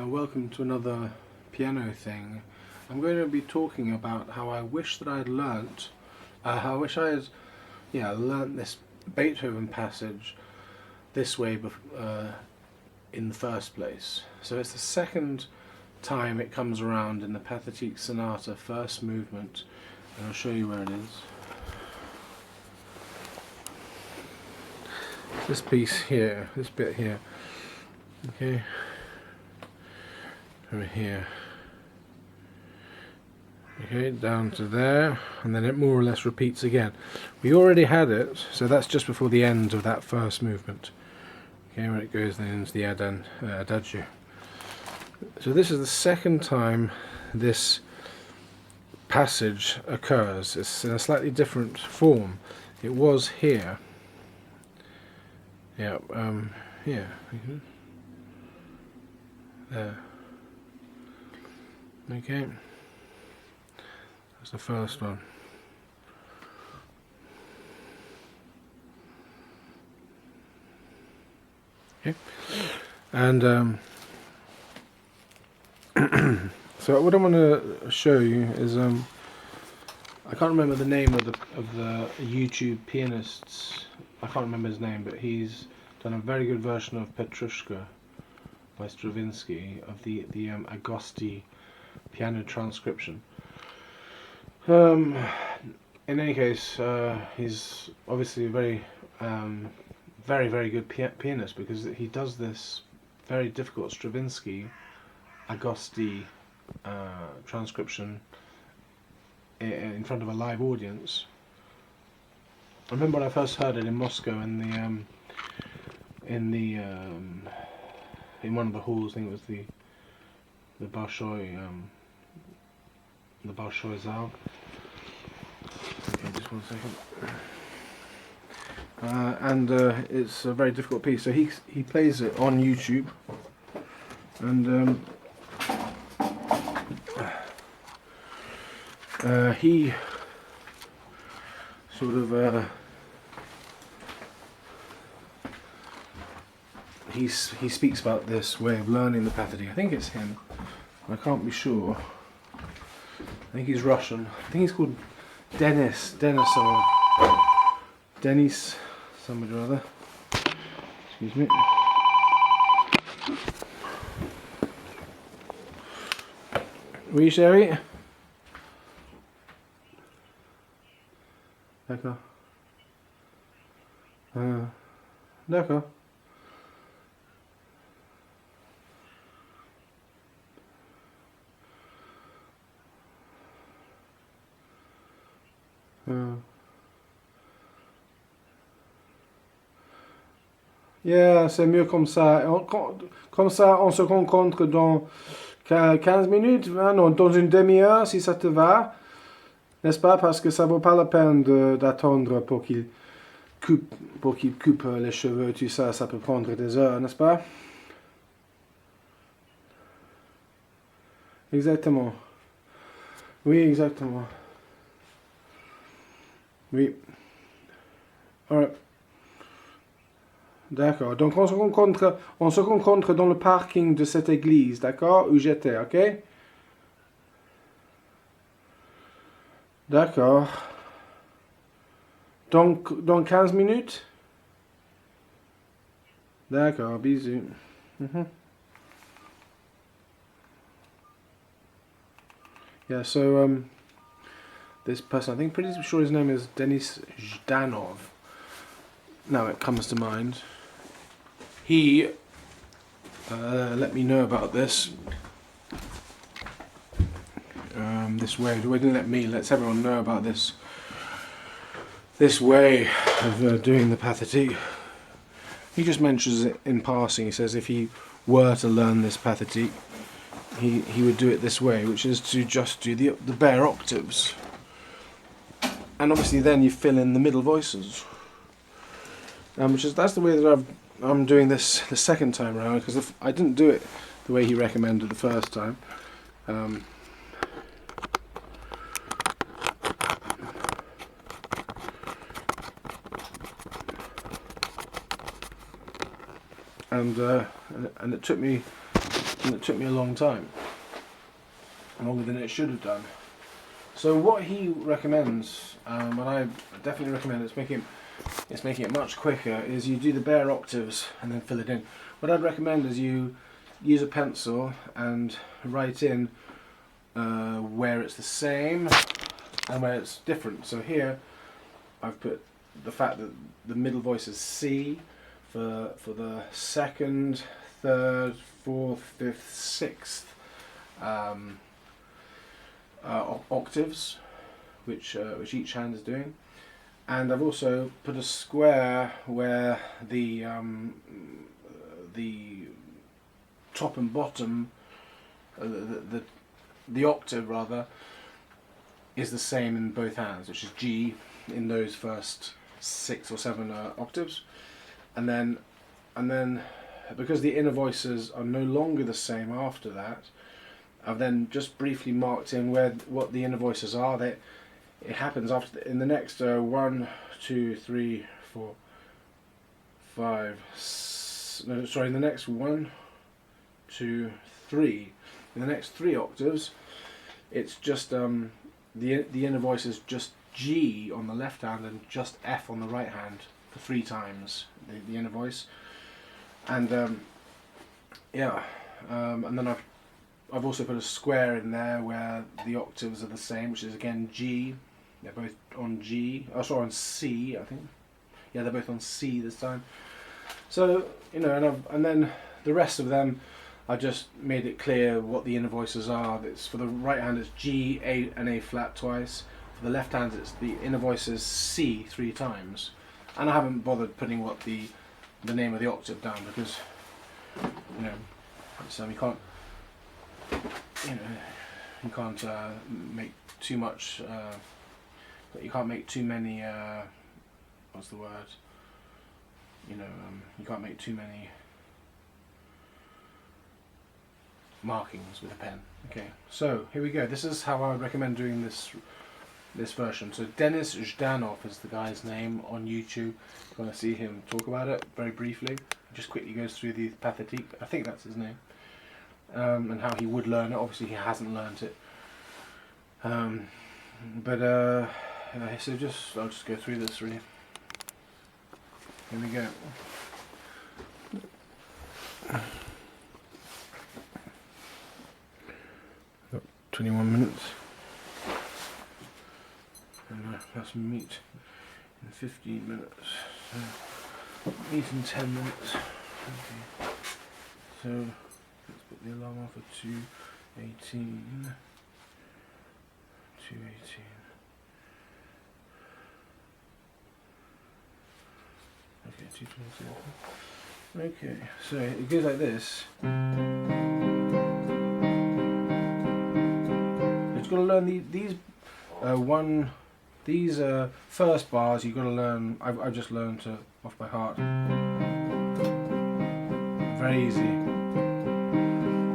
Welcome to another piano thing. I'm going to be talking about how I wish that I had learnt, learnt this Beethoven passage this way in the first place. So it's the second time it comes around in the Pathetique sonata, first movement, and I'll show you where it is. This piece here, this bit here, okay, over here, okay, down to there, and then it more or less repeats again. We already had it, so that's just before the end of that first movement, okay, where it goes then into the adagio. So this is the second time this passage occurs. It's in a slightly different form. It was here. Yeah, here. There. Okay. That's the first one. Okay. And so what I want to show you is I can't remember the name of the YouTube pianists. I can't remember his name, but he's done a very good version of Petrushka by Stravinsky of the Agosti piano transcription. In any case, he's obviously a very very good pianist, because he does this very difficult Stravinsky Agosti transcription in front of a live audience. I remember when I first heard it in Moscow in one of the halls. I think it was the Bolshoi Zal. Okay, just 1 second. And it's a very difficult piece. So he plays it on YouTube, and he sort of he speaks about this way of learning the Pathetique. I think it's him. I can't be sure. I think he's Russian. I think he's called Denis, somebody or other. Excuse me. Oui, chérie. D'accord. D'accord. Yeah, c'est mieux comme ça. Comme ça, on se rencontre dans 15 minutes, hein, non, dans une demi-heure, si ça te va. N'est-ce pas? Parce que ça vaut pas la peine d'attendre pour qu'il coupe les cheveux, tout ça. Ça peut prendre des heures, n'est-ce pas? Exactement. Oui, exactement. Oui. Alright. D'accord. Donc on se rencontre dans le parking de cette église, d'accord? Où j'étais, ok? D'accord. Donc dans 15 minutes? D'accord, bisous. Yeah, so this person, I think pretty sure his name is Denis Zhdanov. Now it comes to mind. He let me know about this. This way. He didn't let me. Lets everyone know about this way of doing the Pathetique. He just mentions it in passing. He says if he were to learn this Pathetique, he would do it this way, which is to just do the bare octaves, and obviously then you fill in the middle voices. That's the way that I'm doing this the second time around, because if I didn't do it the way he recommended the first time. And it took me and it took me a long time, longer than it should have done. So what he recommends, and I definitely recommend, it's making it much quicker, is you do the bare octaves and then fill it in. What I'd recommend is you use a pencil and write in where it's the same and where it's different. So here I've put the fact that the middle voice is C for the second, third, fourth, fifth, sixth octaves, which each hand is doing. And I've also put a square where the top and bottom, the octave rather, is the same in both hands, which is G in those first 6 or 7 octaves, and then because the inner voices are no longer the same after that, I've then just briefly marked in what the inner voices are. That it happens after in the next 1, 2, 3, 4, 5. No, sorry, in the next 1, 2, 3. In the next 3 octaves, it's just the inner voice is just G on the left hand and just F on the right hand for 3 times the inner voice, and and then I've also put a square in there where the octaves are the same, which is again G. They're both on G. Oh, sorry, on C, I think. Yeah, they're both on C this time. So and then the rest of them, I just made it clear what the inner voices are. It's for the right hand it's G, A, and A flat twice. For the left hand it's the inner voice is C 3 times. And I haven't bothered putting what the name of the octave down because you can't make too much. You can't make too many. What's the word? You can't make too many markings with a pen. Okay, so here we go. This is how I would recommend doing this version. So Denis Zhdanov is the guy's name on YouTube. If you want to see him talk about it very briefly, he just quickly goes through the Pathetique. I think that's his name, and how he would learn it. Obviously, he hasn't learned it, so I'll just go through this really. Here we go. 21 minutes. And that's meet in 15 minutes. So meet in 10 minutes. Okay. So let's put the alarm on for 2:18. 2:18. Okay, 2:27. Okay, so it goes like this. You've got to learn these first bars. You've got to learn. I've just learned off by heart. Very easy.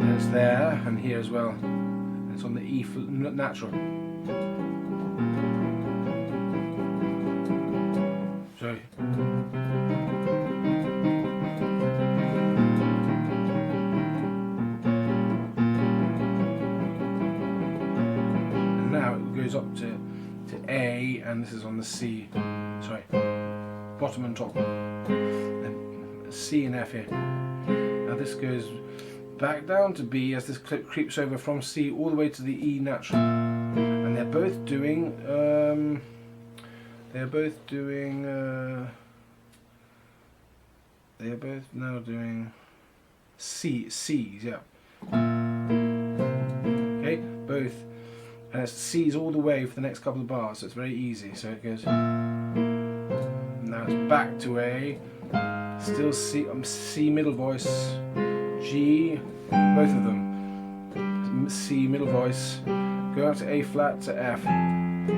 And it's there and here as well. And it's on the E natural. So. Goes up to A, and this is on the C, sorry, bottom and top, and C and F here. Now this goes back down to B as this clip creeps over from C all the way to the E natural, and they're both doing now doing C's, yeah. Okay, both. And it's C's all the way for the next couple of bars, so it's very easy. So it goes. Now it's back to A, still C, C middle voice, G, both of them. C middle voice, go out to A flat to F,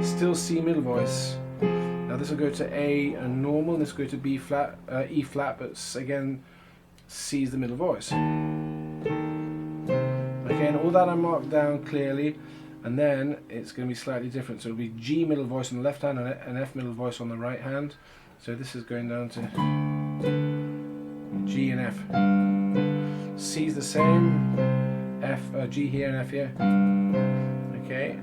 still C middle voice. Now this will go to A and normal, and this will go to B flat, E flat, but again, C is the middle voice. Okay, and all that I marked down clearly. And then it's going to be slightly different. So it'll be G middle voice on the left hand and F middle voice on the right hand. So this is going down to G and F. C's the same. G here and F here. Okay,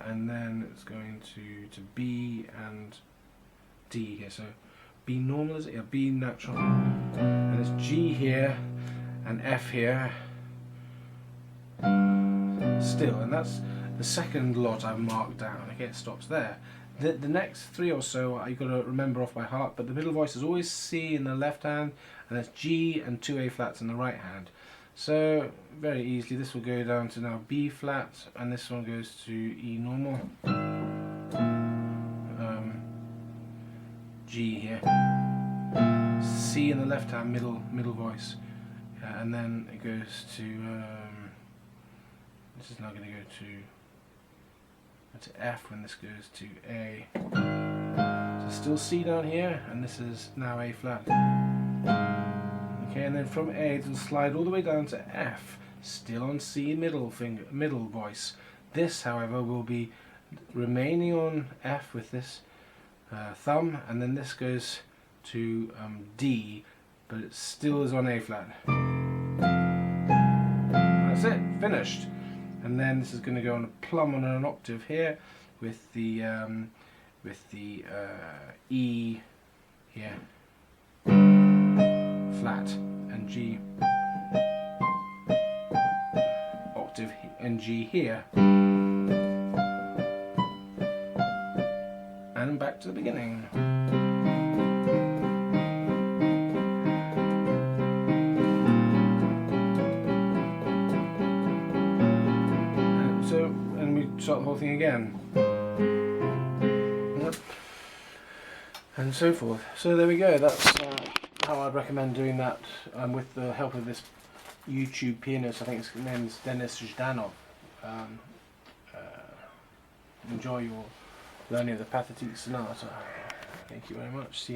and then it's going to B and D here. So B normal, is it? Yeah, B natural. And it's G here and F here. Still, and that's the second lot I've marked down. Okay, it stops there. The next three or so you've got to remember off by heart, but the middle voice is always C in the left hand, and that's G and 2 A flats in the right hand. So very easily this will go down to now B flat, and this one goes to E normal, G here, C in the left hand, middle voice, and then it goes to this is now going to go to F when this goes to A. So still C down here, and this is now A flat. Okay, and then from A it'll slide all the way down to F, still on C middle voice. This, however, will be remaining on F with this thumb, and then this goes to D, but it still is on A flat. That's it, finished. And then this is going to go on a plumb on an octave here with the E here, flat, and G, octave, and G here, and back to the beginning. And we start the whole thing again. Yep. And so forth. So there we go. That's how I'd recommend doing that with the help of this YouTube pianist. I think his name is Denis Zhdanov. Enjoy your learning of the Pathetique sonata. Thank you very much. See you.